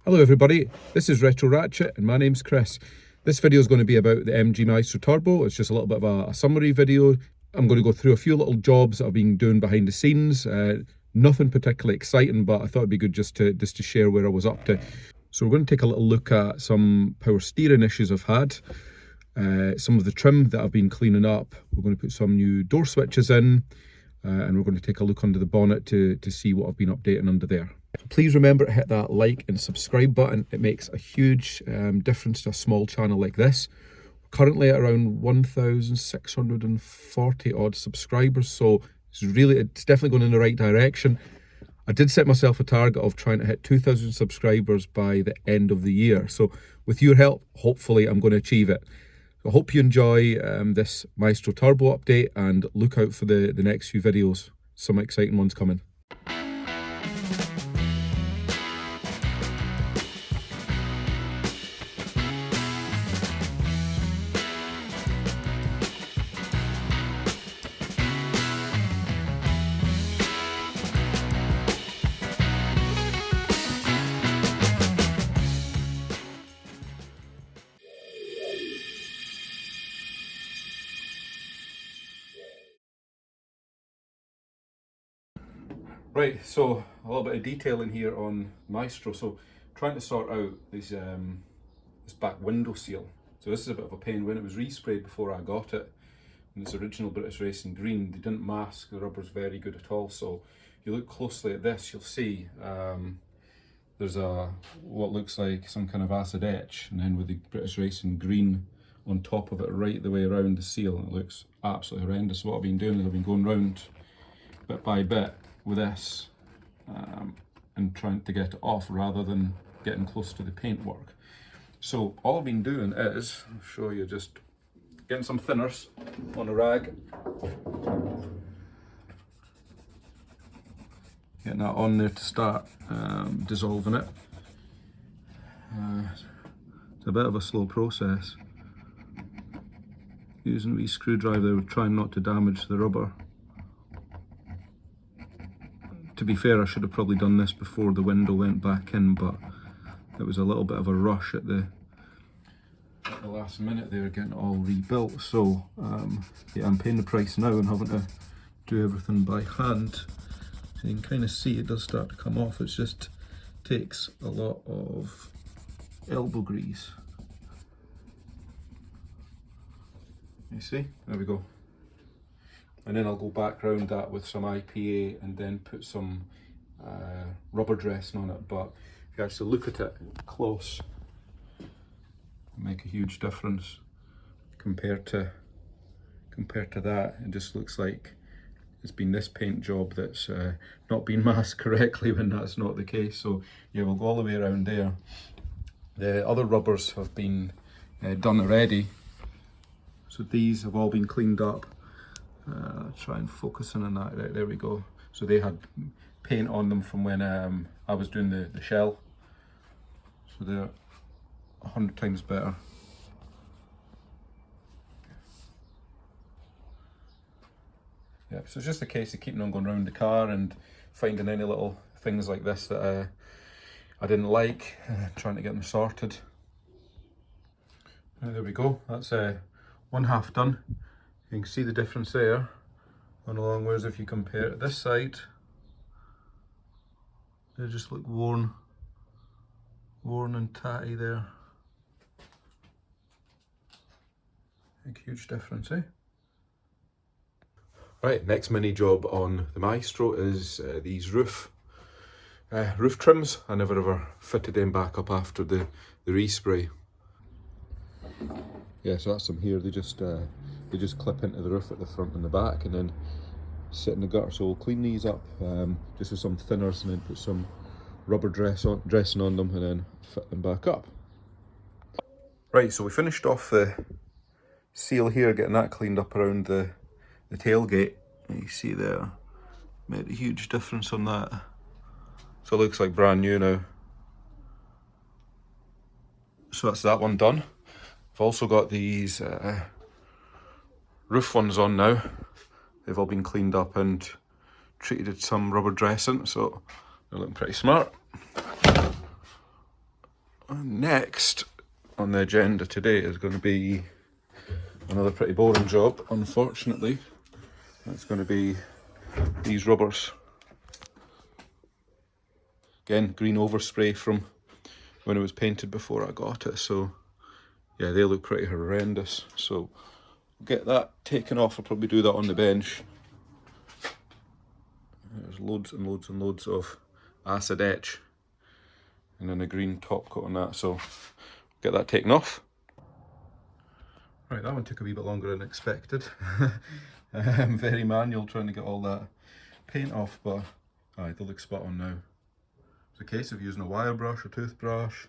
Hello everybody, this is Retro Ratchet and my name's Chris. This video is going to be about the MG Maestro Turbo. It's just a little bit of a summary video. I'm going to go through a few little jobs that I've been doing behind the scenes. Nothing particularly exciting, but I thought it'd be good just to share where I was up to. So we're going to take a little look at some power steering issues I've had. Some of the trim that I've been cleaning up. We're going to put some new door switches in. And we're going to take a look under the bonnet to see what I've been updating under there. Please remember to hit that like and subscribe button. It makes a huge difference to a small channel like this. We're currently at around 1,640 odd subscribers, so it's definitely going in the right direction. I did set myself a target of trying to hit 2,000 subscribers by the end of the year. So with your help, hopefully I'm going to achieve it. I hope you enjoy this Maestro Turbo update and look out for the next few videos. Some exciting ones coming. Right, so a little bit of detail in here on Maestro. So trying to sort out this back window seal. So this is a bit of a pain. When it was resprayed before I got it, in its original British Racing green, they didn't mask, the rubber's very good at all. So if you look closely at this, you'll see there's what looks like some kind of acid etch, and then with the British Racing green on top of it right the way around the seal. It looks absolutely horrendous. So what I've been doing is I've been going round bit by bit with this and trying to get it off rather than getting close to the paintwork. So all I've been doing is, I'll show you, just getting some thinners on a rag, getting that on there to start dissolving it. It's a bit of a slow process. Using a wee screwdriver, trying not to damage the rubber. To be fair, I should have probably done this before the window went back in, but it was a little bit of a rush at the last minute. They were getting it all rebuilt, so yeah, I'm paying the price now and having to do everything by hand. So you can kind of see it does start to come off. It just takes a lot of elbow grease. You see? There we go. And then I'll go back round that with some IPA and then put some rubber dressing on it. But if you actually look at it close, it'll make a huge difference compared to that. It just looks like it's been this paint job that's not been masked correctly when that's not the case. So yeah, we'll go all the way around there. The other rubbers have been done already. So these have all been cleaned up. Try and focus in on that. Right, there we go. So they had paint on them from when I was doing the shell. So they're 100 times better. Yeah, so it's just a case of keeping on going around the car and finding any little things like this that I didn't like, trying to get them sorted. There we go. That's one half done. You can see the difference there on along, whereas if you compare it this side, they just look worn and tatty there. Big huge difference, eh? Right, next mini job on the Maestro is these roof trims. I never ever fitted them back up after the respray. Yeah, so that's them here. They just clip into the roof at the front and the back and then sit in the gutter. So we'll clean these up just with some thinners and then put some rubber dressing on them and then fit them back up. Right, so we finished off the seal here, getting that cleaned up around the tailgate. And you see there, made a huge difference on that. So it looks like brand new now. So that's that one done. I've also got these roof ones on now. They've all been cleaned up and treated with some rubber dressing, so they're looking pretty smart. And next on the agenda today is going to be another pretty boring job, unfortunately. That's going to be these rubbers. Again, green overspray from when it was painted before I got it, so yeah, they look pretty horrendous. So get that taken off. I'll probably do that on the bench. There's loads and loads and loads of acid etch and then a green top coat on that, so get that taken off. Right, that one took a wee bit longer than expected. Very manual trying to get all that paint off, but they look spot on now. It's a case of using a wire brush, a toothbrush,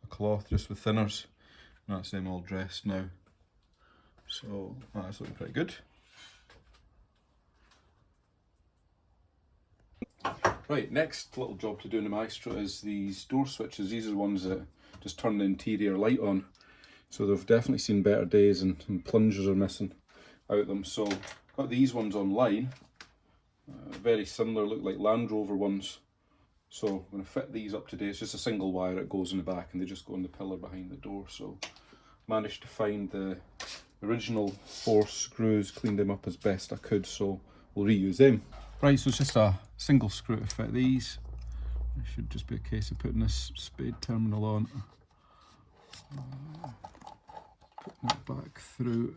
a cloth just with thinners, and that's them all dressed now. So that's looking pretty good. Right, next little job to do in the Maestro is these door switches. These are the ones that just turn the interior light on. So they've definitely seen better days, and plungers are missing out of them. So got these ones online, very similar, look like Land Rover ones. So I'm going to fit these up today. It's just a single wire that goes in the back and they just go on the pillar behind the door. So managed to find the original 4 screws, cleaned them up as best I could, so we'll reuse them. Right, so it's just a single screw to fit these. It should just be a case of putting this spade terminal on, putting it back through.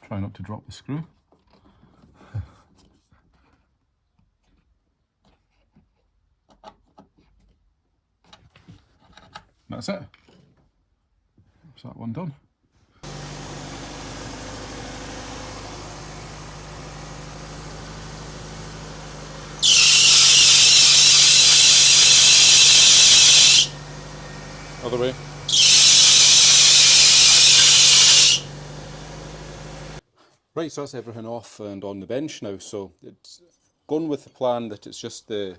Try not to drop the screw. That's it. That's that one done. Other way. Right, so that's everything off and on the bench now. So it's gone with the plan that it's just the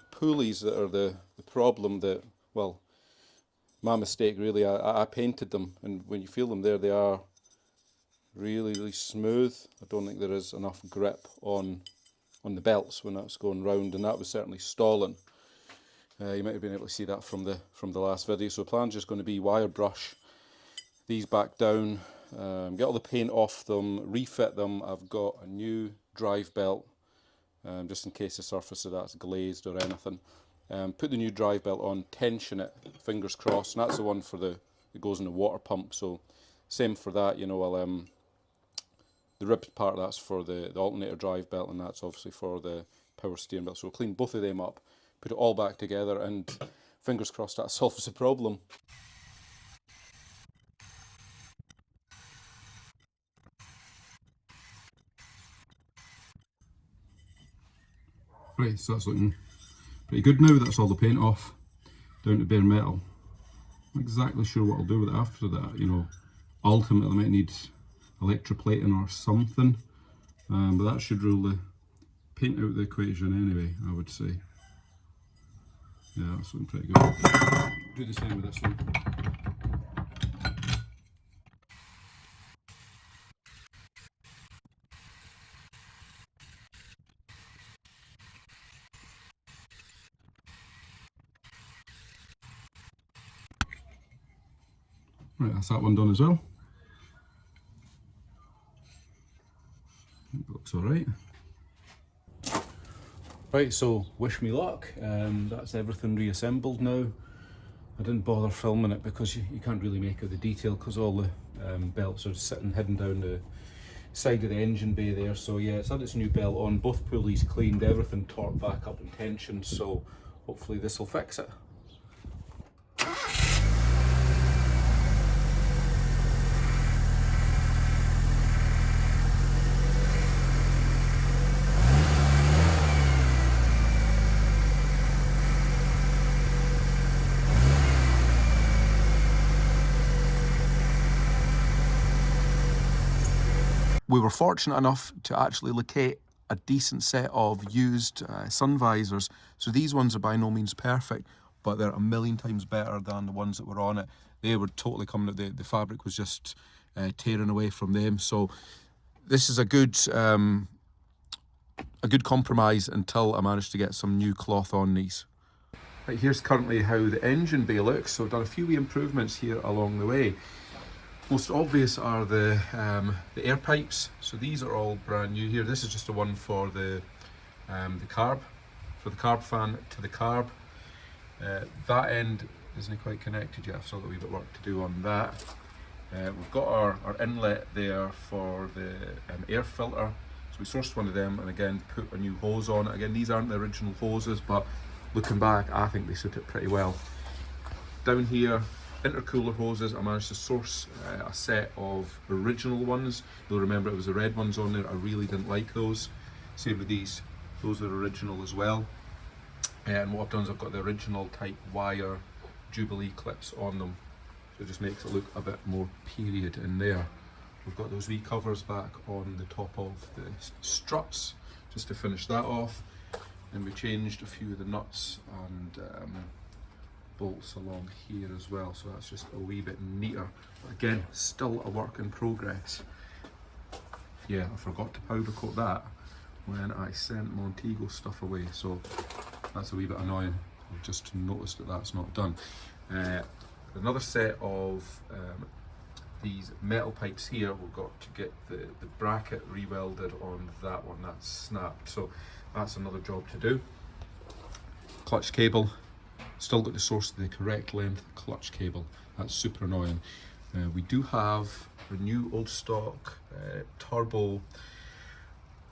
pulleys that are the problem. That, well, my mistake really. I painted them, and when you feel them there, they are really, really smooth. I don't think there is enough grip on the belts when that's going round, and that was certainly stalling. You might have been able to see that from the last video. So the plan's just going to be wire brush these back down, get all the paint off them, refit them. I've got a new drive belt, just in case the surface of that's glazed or anything. Put the new drive belt on, tension it, fingers crossed, and that's the one for that goes in the water pump. So same for that, you know. I'll the ribbed part, that's for the alternator drive belt, and that's obviously for the power steering belt. So we'll clean both of them up, put it all back together, and fingers crossed that solves the problem. Right, so that's looking pretty good now. That's all the paint off, down to bare metal. Not exactly sure what I'll do with it after that, you know. Ultimately I might need electroplating or something, but that should rule the paint out the equation anyway, I would say. Yeah, that's looking pretty good. Do the same with this one. Right, that's that one done as well. It looks alright. Right, so wish me luck. That's everything reassembled now. I didn't bother filming it because you can't really make out the detail because all the belts are sitting hidden down the side of the engine bay there. So yeah, it's had its new belt on, both pulleys cleaned, everything torqued back up in tension, so hopefully this will fix it. we were fortunate enough to actually locate a decent set of used sun visors. So these ones are by no means perfect, but they're a million times better than the ones that were on it. They were totally coming out, the fabric was just tearing away from them. So this is a good compromise until I managed to get some new cloth on these. Right, here's currently how the engine bay looks. So I've done a few wee improvements here along the way. Most obvious are the air pipes. So these are all brand new here. This is just the one for the carb, for the carb fan to the carb. That end isn't quite connected yet. I've still got a wee bit of work to do on that. We've got our inlet there for the air filter. So we sourced one of them and again put a new hose on it. Again, these aren't the original hoses, but looking back, I think they suit it pretty well. Down here, intercooler hoses. I managed to source a set of original ones. You'll remember it was the red ones on there. I really didn't like those. Same with these. Those are original as well. And what I've done is I've got the original type wire Jubilee clips on them. So it just makes it look a bit more period in there. We've got those wee covers back on the top of the struts just to finish that off. And we changed a few of the nuts and bolts along here as well, so that's just a wee bit neater. But again, still a work in progress. Yeah, I forgot to powder coat that when I sent Montego stuff away, so that's a wee bit annoying. I've just noticed that that's not done. Another set of these metal pipes here, we've got to get the bracket re-welded on that one. That's snapped, so that's another job to do. Clutch cable, still got to source the correct length clutch cable. That's super annoying. We do have a new old stock turbo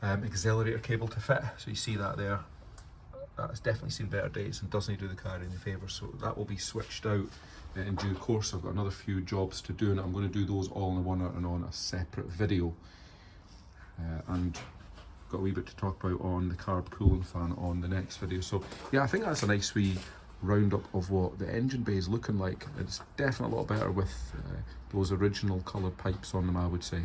accelerator cable to fit, so you see that there. That's definitely seen better days and doesn't do the car any favour, so that will be switched out in due course. I've got another few jobs to do and I'm going to do those all in one and on a separate video. And got a wee bit to talk about on the carb cooling fan on the next video. So yeah, I think that's a nice wee roundup of what the engine bay is looking like. It's definitely a lot better with those original coloured pipes on them, I would say.